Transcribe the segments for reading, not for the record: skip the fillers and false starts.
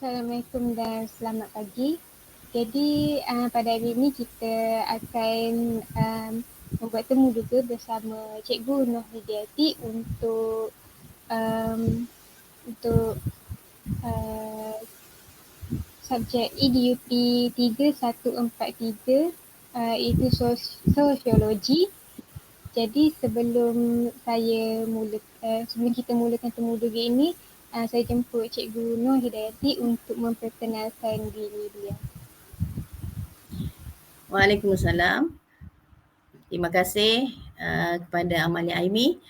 Assalamualaikum dan selamat pagi. Jadi pada hari ini kita akan membuat temu juga bersama Cikgu Noh Hidiati untuk subjek EDUP 3143 iaitu sosiologi. Jadi sebelum kita mulakan temu dulu ini, saya jemput Cikgu Noh Hidayati untuk memperkenalkan diri beliau. Waalaikumsalam. Terima kasih kepada Amalia Aimi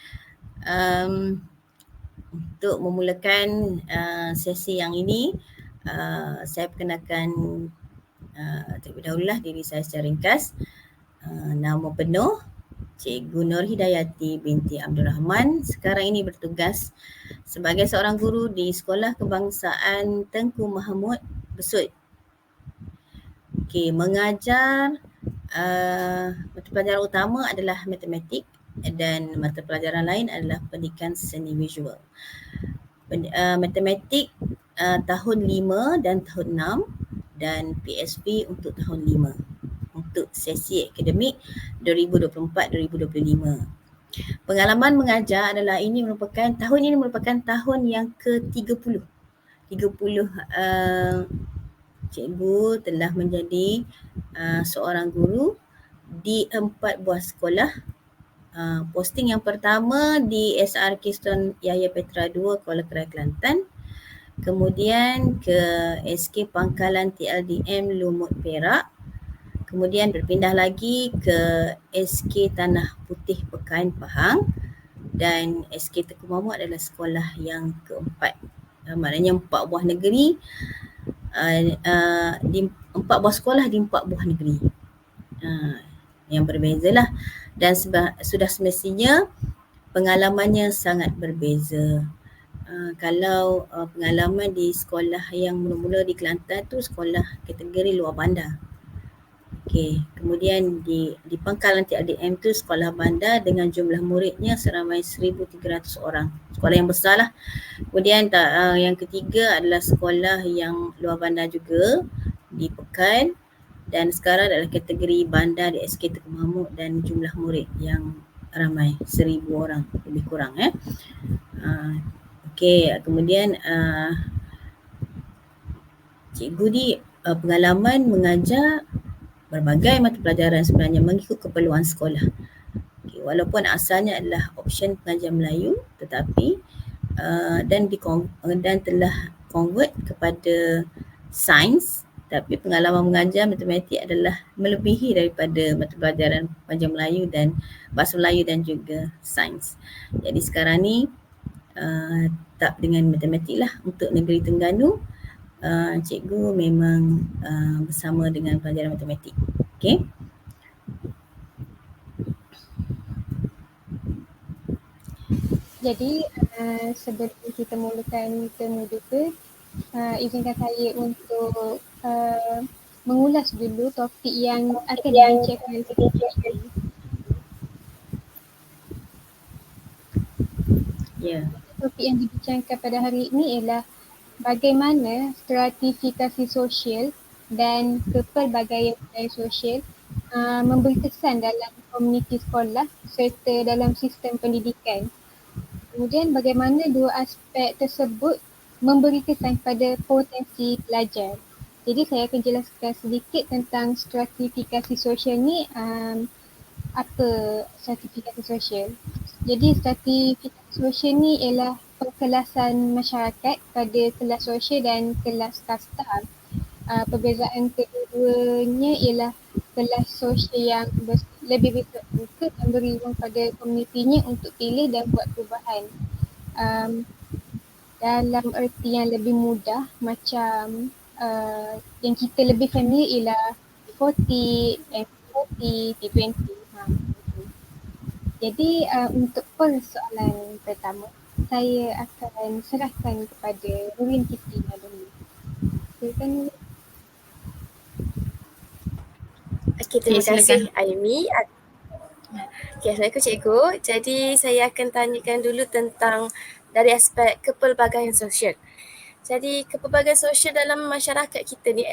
untuk memulakan sesi yang ini. Saya perkenalkan terlebih dahululah diri saya secara ringkas. Nama penuh Cikgu Nur Hidayati binti Abdul Rahman. Sekarang ini bertugas sebagai seorang guru di Sekolah Kebangsaan Tengku Mahamud, Besut. Mengajar mata pelajaran utama adalah matematik dan mata pelajaran lain adalah pendidikan seni visual. Matematik tahun 5 dan tahun 6 dan PSP untuk tahun 5 untuk sesi akademik 2024-2025. Pengalaman mengajar adalah tahun ini merupakan tahun yang ke-30. 30 cikgu telah menjadi seorang guru di 4 buah sekolah. Posting yang pertama di SRK Stone Yahya Petra 2 Kuala Kerai, Kelantan. Kemudian ke SK Pangkalan TLDM Lumut, Perak. Kemudian berpindah lagi ke SK Tanah Putih Pekan, Pahang. Dan SK Tengku Mahmud adalah sekolah yang keempat. Maknanya 4 buah negeri, di 4 buah sekolah di 4 buah negeri. Yang berbezalah dan sudah semestinya pengalamannya sangat berbeza. Kalau pengalaman di sekolah yang mula-mula di Kelantan tu sekolah kategori luar bandar. Kemudian di Pangkalan TLDM tu sekolah bandar dengan jumlah muridnya seramai 1,300 orang. Sekolah yang besar lah. Kemudian yang ketiga adalah sekolah yang luar bandar juga di Pekan. Dan sekarang adalah kategori bandar di SK Tengku Mahmud dan jumlah murid yang ramai 1,000 orang lebih kurang. Kemudian cikgu ni pengalaman mengajar berbagai mata pelajaran sebenarnya mengikut keperluan sekolah. Walaupun asalnya adalah option pengajar Melayu tetapi dan telah convert kepada sains, tapi pengalaman mengajar matematik adalah melebihi daripada mata pelajaran pengajar Melayu dan bahasa Melayu dan juga sains. Jadi sekarang ni tak dengan matematik lah untuk negeri Terengganu. Cikgu memang bersama dengan pelajaran matematik. Jadi sebelum kita mulakan temu duka, izinkan saya untuk mengulas dulu topik yang akan dibincangkan ini. Topik yang dibincangkan pada hari ini ialah bagaimana stratifikasi sosial dan kepelbagaian budaya sosial memberi kesan dalam komuniti sekolah serta dalam sistem pendidikan. Kemudian bagaimana dua aspek tersebut memberi kesan pada potensi pelajar. Jadi saya akan jelaskan sedikit tentang stratifikasi sosial ni. Apa stratifikasi sosial? Jadi stratifikasi sosial ni ialah perkelasan masyarakat pada kelas sosial dan kelas kasta. Perbezaan kedua-duanya ialah kelas sosial yang lebih terbuka dan beri ruang pada komunitinya untuk pilih dan buat perubahan. Dalam erti yang lebih mudah, macam yang kita lebih familiar ialah T40, M40, T20. Jadi untuk persoalan pertama, saya akan serahkan kepada Nurin Kistina dulu. Silakan. Terima kasih Aimi. Assalamualaikum cikgu. Jadi saya akan tanyakan dulu tentang dari aspek kepelbagaian sosial. Jadi kepelbagaian sosial dalam masyarakat kita ni,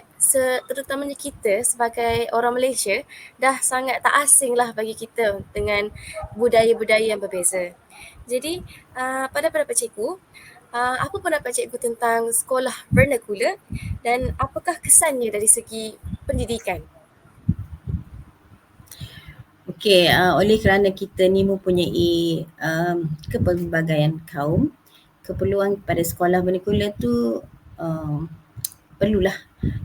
terutamanya kita sebagai orang Malaysia, dah sangat tak asing lah bagi kita dengan budaya-budaya yang berbeza. Jadi pada pendapat cikgu, apa pendapat cikgu tentang sekolah vernacular dan apakah kesannya dari segi pendidikan? Okey, oleh kerana kita ni mempunyai kepelbagaian kaum, keperluan pada sekolah vernacular tu perlulah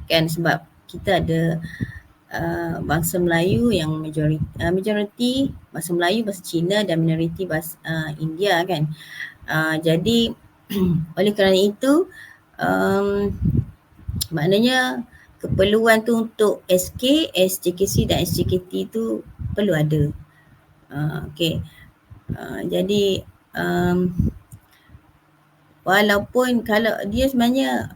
kan, sebab kita ada bangsa Melayu yang majoriti bahasa Melayu, bahasa Cina dan minoriti bahasa India kan. Jadi oleh kerana itu maknanya keperluan tu untuk SK, SJKC dan SJKT tu perlu ada. Okey. Jadi walaupun kalau dia sebenarnya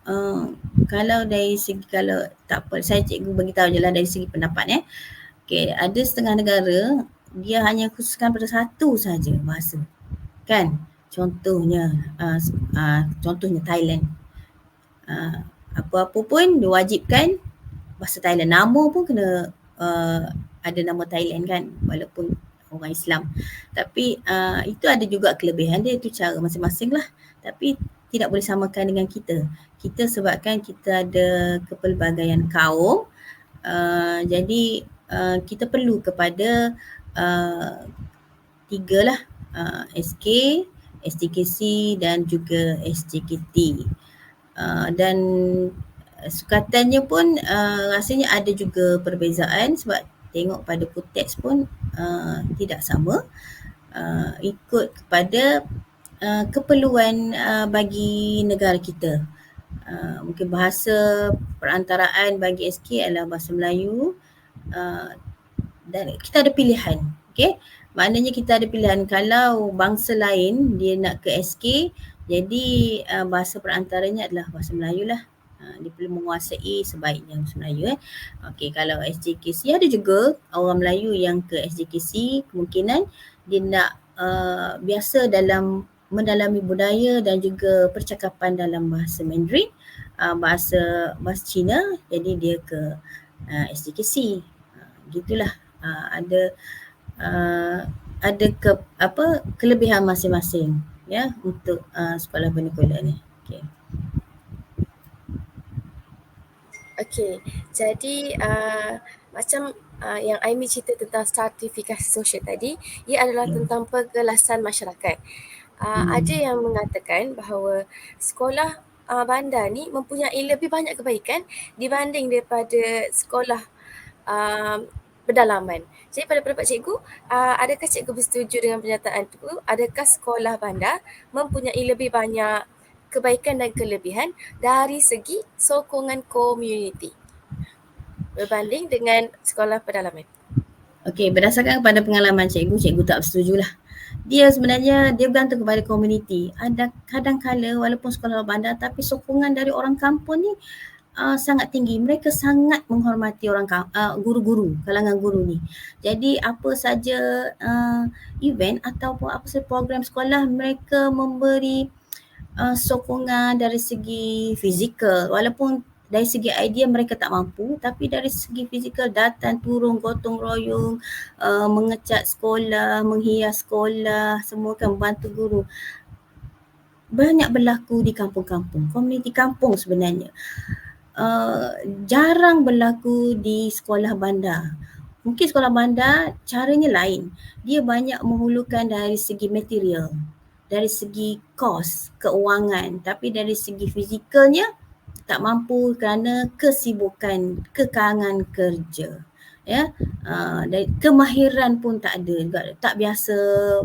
kalau dari segi, kalau tak apa, saya cikgu bagi tahu je lah dari segi pendapat Okey, ada setengah negara dia hanya khususkan pada satu saja bahasa. Kan? Contohnya contohnya Thailand. Apa-apa pun diwajibkan bahasa Thailand. Nama pun kena ada nama Thailand kan, walaupun orang Islam. Tapi itu ada juga kelebihan dia, itu cara masing-masing lah. Tapi tidak boleh samakan dengan kita. Kita sebabkan kita ada kepelbagaian kaum, jadi kita perlu kepada tiga lah, SK, SJKC dan juga SJKT. Dan sukatannya pun rasanya ada juga perbezaan, sebab tengok pada konteks pun tidak sama, ikut kepada keperluan bagi negara kita. Mungkin bahasa perantaraan bagi SK adalah bahasa Melayu, dan kita ada pilihan. Okay? Maknanya kita ada pilihan. Kalau bangsa lain dia nak ke SK, jadi bahasa perantaranya adalah bahasa Melayu lah. Dia perlu menguasai sebaiknya bahasa Melayu. Okey, kalau SJKC ada juga orang Melayu yang ke SJKC, kemungkinan dia nak biasa dalam mendalami budaya dan juga percakapan dalam bahasa Mandarin, bahasa Cina, jadi dia ke SJKC. Gitulah. Ada kelebihan masing-masing untuk sekolah vernacular ni. Okey, jadi macam yang Aimi cerita tentang stratifikasi sosial tadi, ia adalah tentang pergelasan masyarakat. Ada yang mengatakan bahawa sekolah bandar ni mempunyai lebih banyak kebaikan dibanding daripada sekolah pedalaman. Jadi pada pendapat cikgu, adakah cikgu bersetuju dengan pernyataan itu? Adakah sekolah bandar mempunyai lebih banyak kebaikan dan kelebihan dari segi sokongan komuniti berbanding dengan sekolah pedalaman? Okey, berdasarkan kepada pengalaman cikgu tak bersetujulah. Dia sebenarnya dia bergantung kepada komuniti. Ada kadang-kala walaupun sekolah bandar tapi sokongan dari orang kampung ni sangat tinggi. Mereka sangat menghormati orang guru-guru, kalangan guru ni. Jadi apa saja event ataupun apa saja program sekolah, mereka memberi sokongan dari segi fizikal. Walaupun dari segi idea mereka tak mampu, tapi dari segi fizikal datang turun gotong royong, mengecat sekolah, menghias sekolah, semua kan bantu guru. Banyak berlaku di kampung-kampung, komuniti kampung sebenarnya. Jarang berlaku di sekolah bandar. Mungkin sekolah bandar caranya lain. Dia banyak menghulukan dari segi material, dari segi kos, keuangan, tapi dari segi fizikalnya tak mampu kerana kesibukan, kekangan kerja. Dan kemahiran pun tak ada, tak biasa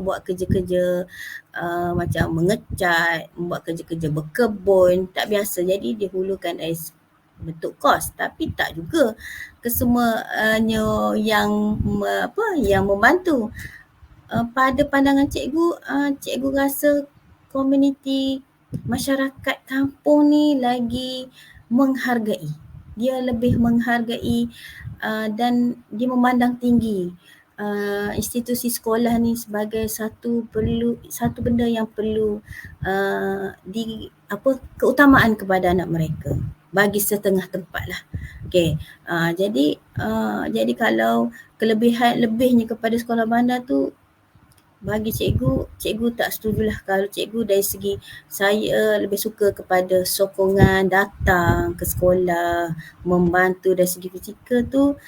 buat kerja-kerja macam mengecat, buat kerja-kerja berkebun, tak biasa. Jadi dihulukan dari bentuk kos, tapi tak juga kesemuanya yang membantu. Pada pandangan cikgu rasa komuniti masyarakat kampung ni lagi menghargai. Dia lebih menghargai dan dia memandang tinggi institusi sekolah ni sebagai satu benda yang perlu keutamaan kepada anak mereka bagi setengah tempat lah. Okay. Jadi kalau lebihnya kepada sekolah bandar tu, bagi cikgu tak setujulah. Kalau cikgu dari segi saya lebih suka kepada sokongan datang ke sekolah, membantu dari segi fizikal tu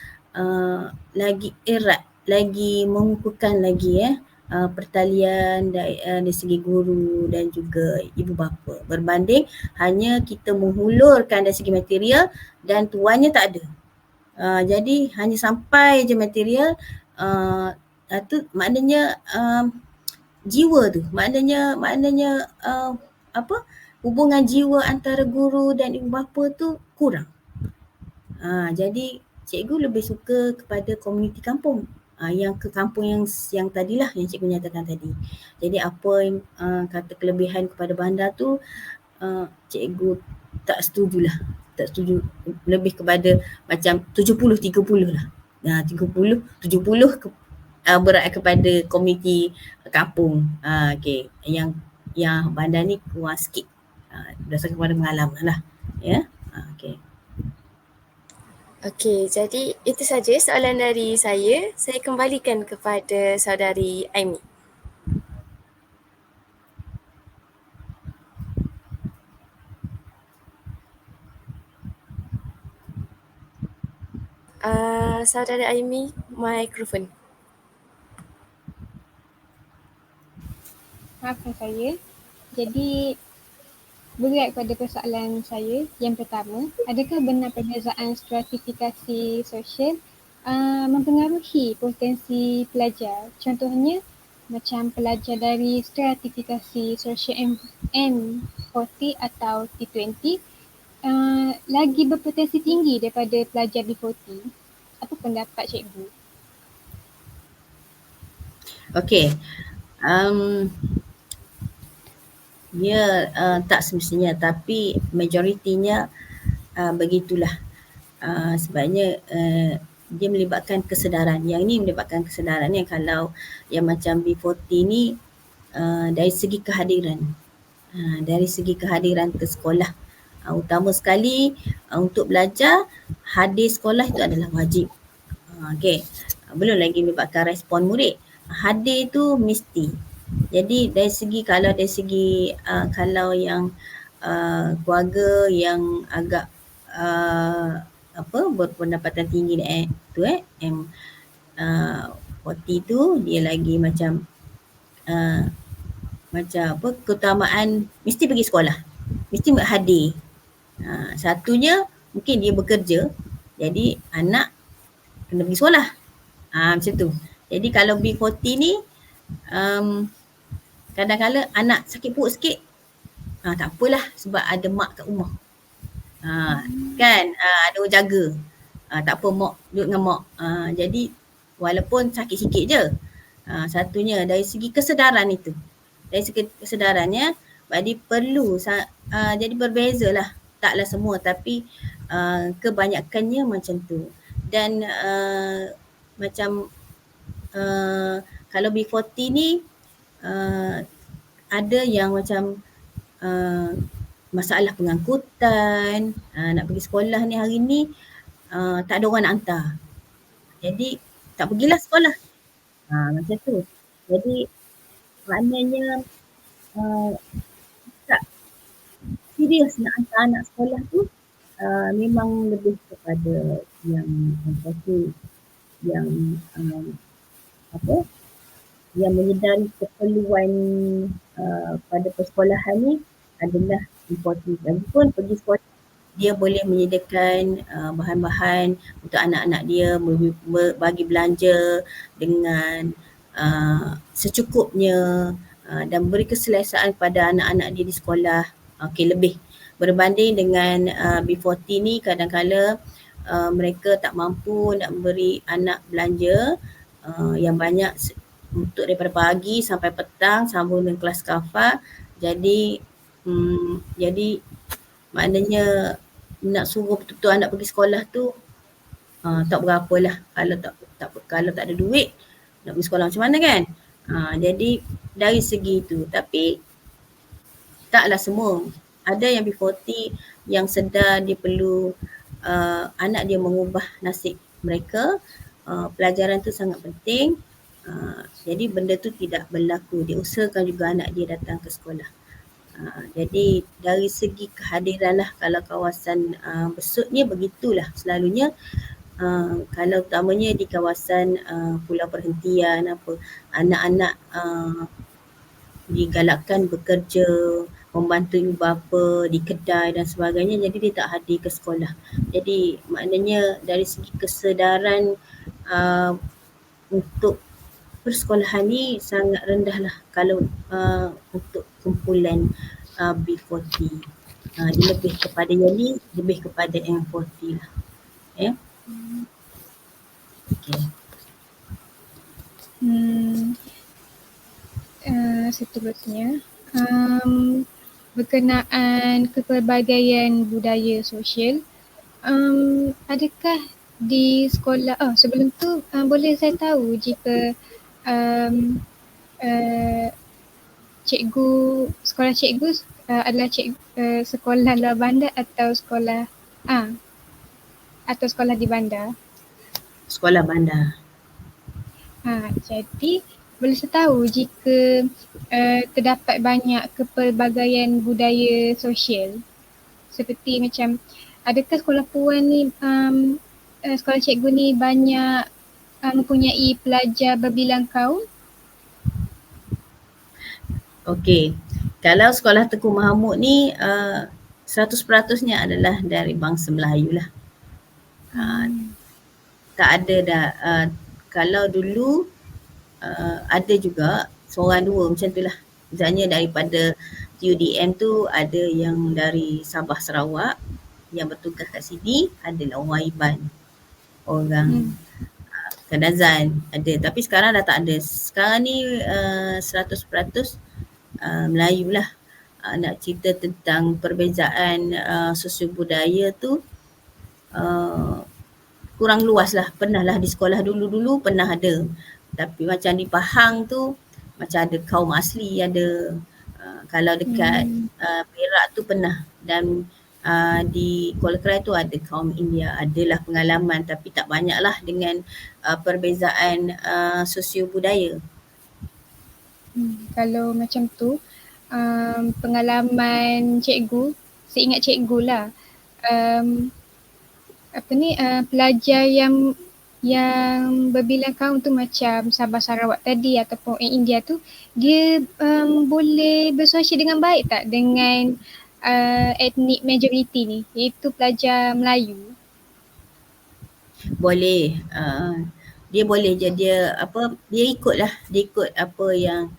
lagi erat, lagi mengukuhkan lagi pertalian dari segi guru dan juga ibu bapa, berbanding hanya kita menghulurkan dari segi material dan tuannya tak ada. Jadi hanya sampai je material, tu maknanya jiwa tu, maknanya hubungan jiwa antara guru dan ibu bapa tu kurang. Jadi cikgu lebih suka kepada komuniti kampung, yang ke kampung yang tadilah yang cikgu nyatakan tadi. Jadi apa yang kata kelebihan kepada bandar tu, cikgu tak setujulah. Tak setuju, lebih kepada macam 70-30 lah. 70 berat kepada komuniti kampung. Okay. Yang bandar ni kurang sikit. Berdasarkan pada pengalaman lah. Ya. Okay. Okey, jadi itu saja soalan dari saya. Saya kembalikan kepada saudari Aimi. Saudara Aimi, mikrofon. Maafkan saya. Jadi berat pada persoalan saya. Yang pertama, adakah benar perbezaan stratifikasi sosial mempengaruhi potensi pelajar? Contohnya, macam pelajar dari stratifikasi sosial M40 atau T20 lagi berpotensi tinggi daripada pelajar B40. Apa pendapat cikgu? Okey. Tak semestinya, tapi majoritinya begitulah. Sebabnya dia melibatkan kesedaran. Yang ni melibatkan kesedaran yang kalau yang macam B40 ni dari segi kehadiran. Dari segi kehadiran ke sekolah. Utama sekali untuk belajar, hadir sekolah itu adalah wajib. Okey. Belum lagi melibatkan respon murid. Hadir tu mesti. Jadi dari segi kalau yang keluarga yang agak berpendapatan tinggi M40 tu dia lagi macam keutamaan mesti pergi sekolah, mesti hadir. Satunya mungkin dia bekerja, jadi anak kena pergi sekolah. Macam tu. Jadi kalau B40 ni kadang-kadang anak sakit perut sikit, tak apalah sebab ada mak kat rumah. Kan, ada orang jaga. Tak apa, mak duduk dengan mak. Jadi walaupun sakit sikit je. Satunya dari segi kesedaran itu. Dari segi kesedarannya, jadi perlu, jadi berbezalah. Taklah semua, tapi kebanyakannya macam tu. Dan macam kalau B40 ni ada yang macam masalah pengangkutan, nak pergi sekolah ni hari ni tak ada orang nak hantar. Jadi tak pergilah sekolah. Macam tu. Jadi maknanya tak serius nak hantar anak sekolah tu, memang lebih kepada yang satu yang yang menyedari keperluan pada persekolahan ni adalah important. Lagipun pergi sekolah, dia boleh menyediakan bahan-bahan untuk anak-anak dia, bagi belanja dengan secukupnya dan beri keselesaan pada anak-anak dia di sekolah. Okey, lebih berbanding dengan B40 ni kadang-kadang mereka tak mampu nak beri anak belanja yang banyak untuk daripada pagi sampai petang sambung dengan kelas kafar. Jadi maknanya nak suruh betul-betul anak pergi sekolah tu tak berapalah kalau tak ada duit, nak pergi sekolah macam mana kan. Jadi dari segi itu, tapi taklah semua. Ada yang B40 yang sedar dia perlu anak dia mengubah nasib mereka. Pelajaran tu sangat penting. Jadi benda tu tidak berlaku. Dia usahakan juga anak dia datang ke sekolah. Jadi dari segi kehadiran lah, kalau kawasan besut ni begitulah selalunya. Kalau utamanya di kawasan pulau perhentian apa, anak-anak digalakkan bekerja, membantu ibu bapa di kedai dan sebagainya, jadi dia tak hadir ke sekolah. Jadi maknanya dari segi kesedaran untuk persekolahan ni sangat rendah lah kalau untuk kumpulan B40. Dia lebih kepada yang ni, lebih kepada M40 lah. Okay. Seterusnya, berkenaan kepelbagaian budaya sosial, adakah di sekolah, sebelum tu boleh saya tahu jika cikgu, sekolah cikgu adalah sekolah luar bandar atau sekolah di bandar? Sekolah bandar. Jadi boleh saya tahu jika terdapat banyak kepelbagaian budaya sosial, seperti macam adakah sekolah puan ni, sekolah cikgu ni banyak mempunyai pelajar berbilang kaum? Okey, kalau sekolah Tengku Mahamud ni 100%-nya adalah dari bangsa Melayu lah. Tak ada dah. Kalau dulu ada juga seorang dua macam tu lah. Misalnya daripada UDM tu ada yang dari Sabah Sarawak yang bertugas kat sini, adalah orang Iban, orang Kadazan ada, tapi sekarang dah tak ada. Sekarang ni 100% Melayu lah. Nak cerita tentang perbezaan sosio budaya tu kurang luas lah. Pernah lah di sekolah dulu-dulu pernah ada, tapi macam di Pahang tu macam ada kaum asli ada. Kalau dekat Perak tu pernah, dan di Kuala Krai tu ada kaum India. Adalah pengalaman tapi tak banyak lah dengan perbezaan sosio budaya. Kalau macam tu, pengalaman cikgu, seingat cikgu lah, pelajar yang berbilang kaum tu macam Sabah Sarawak tadi ataupun India tu, dia boleh bersosial dengan baik tak dengan etnik majoriti ni, iaitu pelajar Melayu? Boleh. Dia boleh je, dia ikut apa yang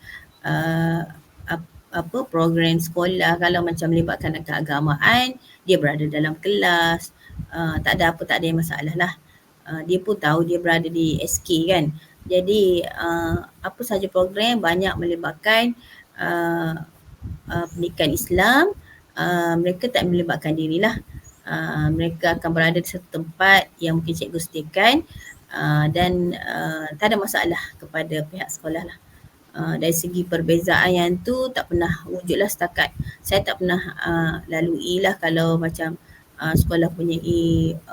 program sekolah. Kalau macam melibatkan keagamaan, dia berada dalam kelas, tak ada yang masalah lah. Dia pun tahu dia berada di SK kan. Jadi apa saja program banyak melibatkan pendidikan Islam, mereka tak melibatkan dirilah. Mereka akan berada di satu tempat yang mungkin cikgu sediakan, dan tak ada masalah kepada pihak sekolah lah. Dari segi perbezaan yang tu tak pernah wujud lah setakat. Saya tak pernah lalui lah kalau macam sekolah punya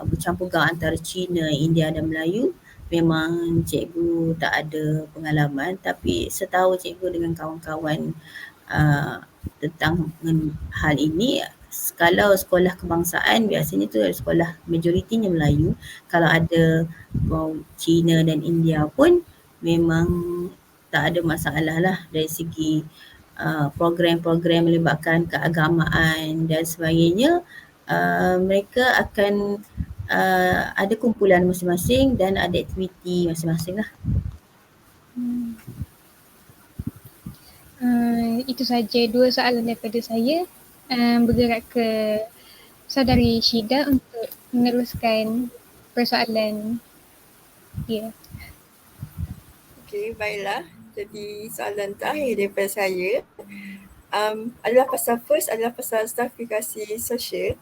bercampur gaul antara Cina, India dan Melayu. Memang cikgu tak ada pengalaman, tapi setahu cikgu dengan kawan-kawan tentang hal ini, kalau sekolah kebangsaan biasanya tu sekolah majoritinya Melayu. Kalau ada Cina dan India pun memang tak ada masalah lah dari segi program-program melibatkan keagamaan dan sebagainya. Mereka akan ada kumpulan masing-masing dan ada aktiviti masing-masing lah. Itu saja 2 soalan daripada saya. Bergerak ke saudari Syida untuk meneruskan persoalan dia. Okey, baiklah. Jadi soalan terakhir daripada saya adalah pasal stratifikasi sosial.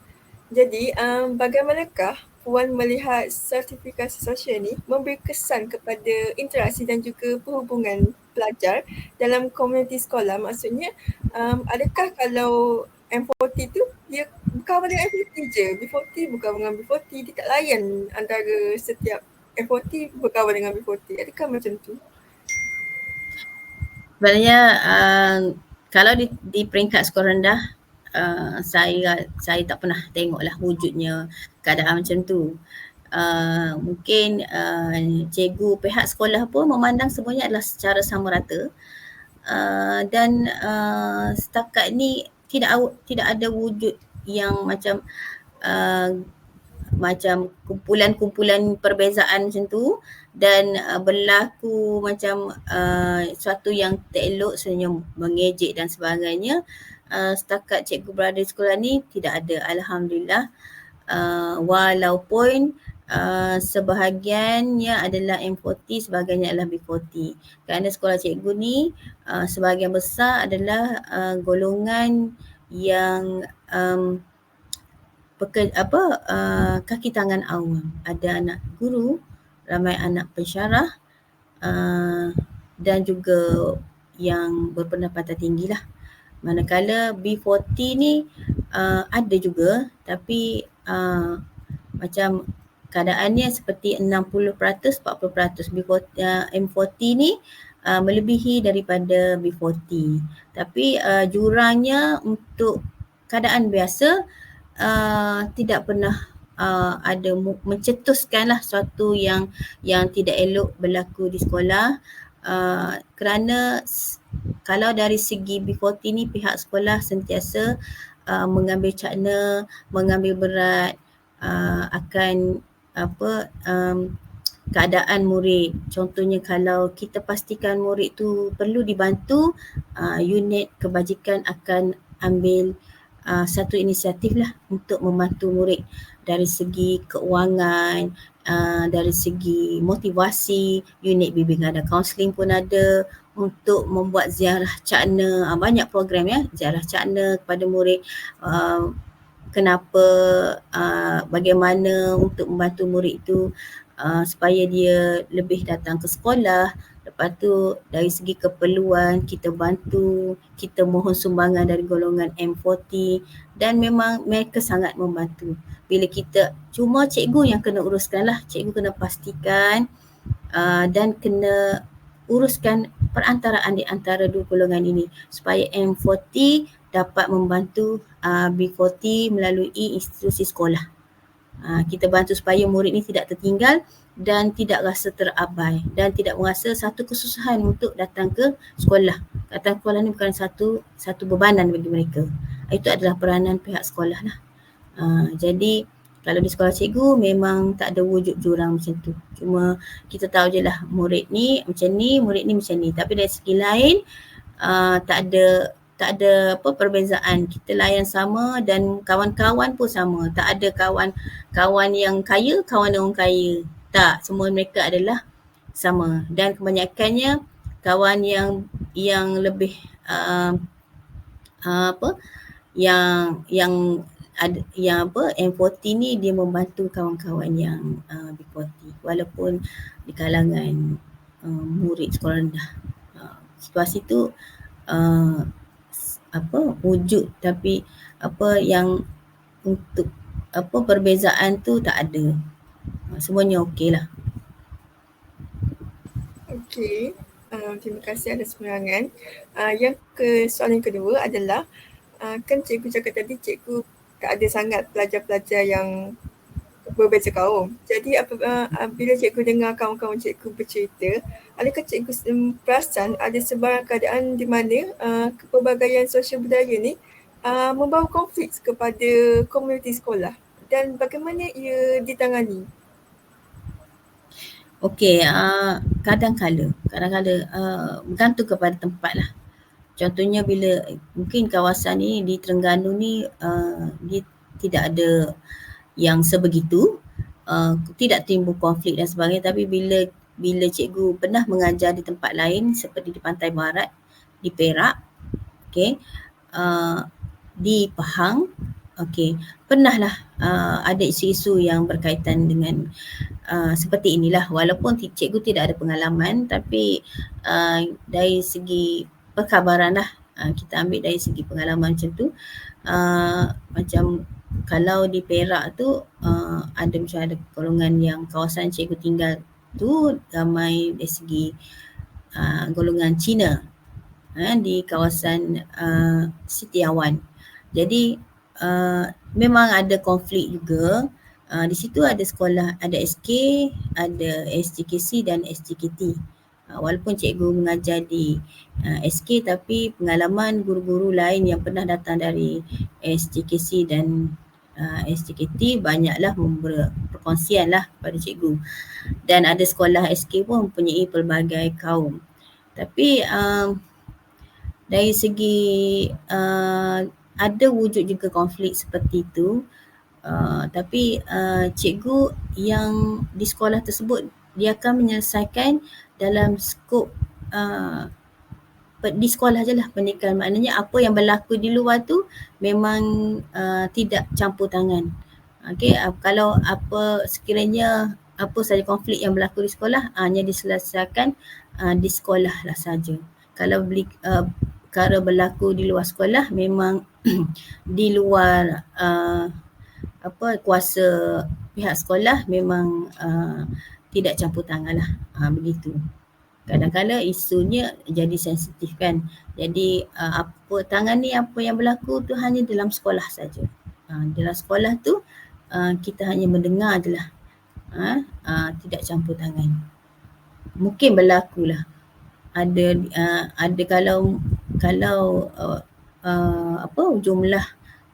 Jadi bagaimanakah Puan melihat sertifikasi sosial ni memberi kesan kepada interaksi dan juga perhubungan pelajar dalam komuniti sekolah? Maksudnya adakah kalau M40 tu dia berkawan dengan M40 je, B40 berkawan dengan B40, dia tak layan antara setiap M40 berkawan dengan B40. Adakah macam tu? Sebenarnya kalau di peringkat sekolah rendah, saya tak pernah tengoklah wujudnya keadaan macam tu. Mungkin cikgu pihak sekolah pun memandang semuanya adalah secara sama rata, dan setakat ni tidak ada wujud yang macam kumpulan-kumpulan perbezaan macam tu dan berlaku macam suatu yang tak elok, sebenarnya mengejek dan sebagainya. Setakat cikgu berada di sekolah ni tidak ada, alhamdulillah. Walaupun sebahagiannya adalah M40, sebahagiannya adalah B40. Kerana sekolah cikgu ni sebahagian besar adalah golongan yang kaki tangan awam. Ada anak guru, ramai anak pensyarah, dan juga yang berpendapatan tinggi lah. Manakala B40 ni ada juga, tapi macam keadaannya seperti 60%, 40%. M40 ni melebihi daripada B40. Tapi jurangnya untuk keadaan biasa tidak pernah ada mencetuskanlah suatu yang tidak elok berlaku di sekolah, kerana kalau dari segi B40 ni pihak sekolah sentiasa mengambil cakna, mengambil berat akan keadaan murid. Contohnya kalau kita pastikan murid tu perlu dibantu, unit kebajikan akan ambil satu inisiatif lah untuk membantu murid dari segi keuangan, dari segi motivasi. Unit bimbingan dan kaunseling pun ada untuk membuat ziarah cakna, banyak program ya, ziarah cakna kepada murid, kenapa, bagaimana untuk membantu murid itu supaya dia lebih datang ke sekolah. Lepas tu dari segi keperluan kita bantu, kita mohon sumbangan dari golongan M40 dan memang mereka sangat membantu. Bila kita, cuma cikgu yang kena uruskan lah, cikgu kena pastikan dan kena uruskan perantaraan di antara dua golongan ini supaya M40 dapat membantu B40 melalui institusi sekolah. Kita bantu supaya murid ni tidak tertinggal dan tidak rasa terabai dan tidak merasa satu kesusahan untuk datang ke sekolah. Datang ke sekolah ni bukan satu bebanan bagi mereka. Itu adalah peranan pihak sekolah lah. Jadi kalau di sekolah cikgu memang tak ada wujud jurang macam tu. Cuma kita tahu je lah murid ni macam ni, murid ni macam ni. Tapi dari segi lain tak ada perbezaan. Kita layan sama dan kawan-kawan pun sama. Tak ada kawan yang kaya, kawan orang kaya. Tak, semua mereka adalah sama. Dan kebanyakannya kawan yang lebih M40 ni dia membantu kawan-kawan yang B40 walaupun di kalangan murid sekolah rendah. Situasi tu wujud, tapi yang untuk perbezaan tu tak ada. Semuanya okey lah. Okey, terima kasih atas penerangan. Soalan yang kedua adalah kan cikgu cakap tadi cikgu tak ada sangat pelajar-pelajar yang berbeza kaum. Jadi bila cikgu dengar kawan-kawan cikgu bercerita, adakah cikgu perasan ada sebarang keadaan di mana kepelbagaian sosial budaya ni membawa konflik kepada komuniti sekolah dan bagaimana ia ditangani? Okey, kadang-kala bergantung kepada tempat lah. Contohnya bila mungkin kawasan ni di Terengganu ni dia tidak ada yang sebegitu, tidak timbul konflik dan sebagainya. Tapi bila cikgu pernah mengajar di tempat lain seperti di Pantai Barat, di Perak, di Pahang, Okey, pernahlah ada isu-isu yang berkaitan dengan seperti inilah, walaupun cikgu tidak ada pengalaman, tapi dari segi perkabaran lah, kita ambil dari segi pengalaman macam tu. Macam kalau di Perak tu ada macam ada golongan yang kawasan cikgu tinggal tu ramai dari segi golongan Cina di kawasan Siti Awan. Jadi memang ada konflik juga. Di situ ada sekolah, ada SK, ada SGKC dan SGKT. Walaupun cikgu mengajar di SK, tapi pengalaman guru-guru lain yang pernah datang dari SGKC dan SGKT banyaklah berperkongsian lah pada cikgu. Dan ada sekolah SK pun mempunyai pelbagai kaum. Tapi dari segi ada wujud juga konflik seperti itu. Tapi cikgu yang di sekolah tersebut dia akan menyelesaikan dalam skop di sekolah je lah pendidikan. Maknanya apa yang berlaku di luar tu memang tidak campur tangan. Okay, kalau apa sekiranya apa saja konflik yang berlaku di sekolah hanya diselesaikan di sekolah lah saja. Kalau perkara berlaku di luar sekolah memang di luar kuasa pihak sekolah, memang tidak campur tangan lah, begitu. Kadang-kadang isunya jadi sensitif kan. Jadi apa tangani apa yang berlaku tu hanya dalam sekolah saja. Dalam sekolah tu kita hanya mendengar je lah. Tidak campur tangan. Mungkin berlakulah. Ada kalau jumlah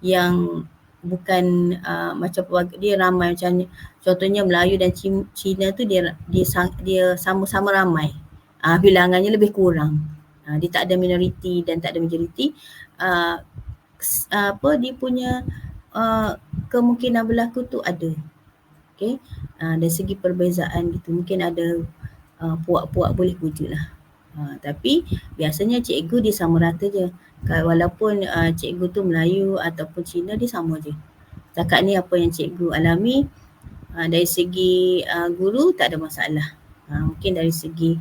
yang bukan macam dia ramai macam contohnya Melayu dan Cina tu dia sama-sama ramai. Bilangannya lebih kurang. Dia tak ada minoriti dan tak ada majoriti. Dia punya kemungkinan berlaku tu ada. Okay. Dari segi perbezaan gitu mungkin ada puak-puak boleh wujud lah. Tapi biasanya cikgu dia sama rata je. Walaupun cikgu tu Melayu ataupun Cina, dia sama je. Setakat ni apa yang cikgu alami dari segi guru tak ada masalah. Mungkin dari segi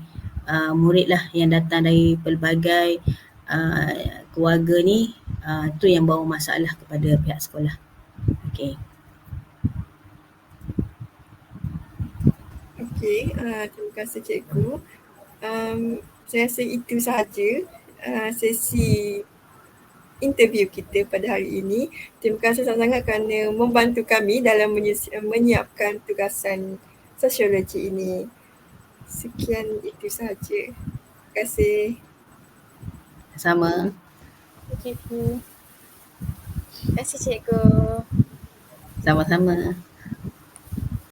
murid lah yang datang dari pelbagai keluarga ni, tu yang bawa masalah kepada pihak sekolah. Okay. Okey, terima kasih cikgu. Saya rasa itu sahaja sesi interview kita pada hari ini. Terima kasih sangat-sangat kerana membantu kami dalam menyiapkan tugasan sosiologi ini. Sekian itu sahaja. Terima kasih. Sama. Cikgu. Terima kasih cikgu. Sama-sama.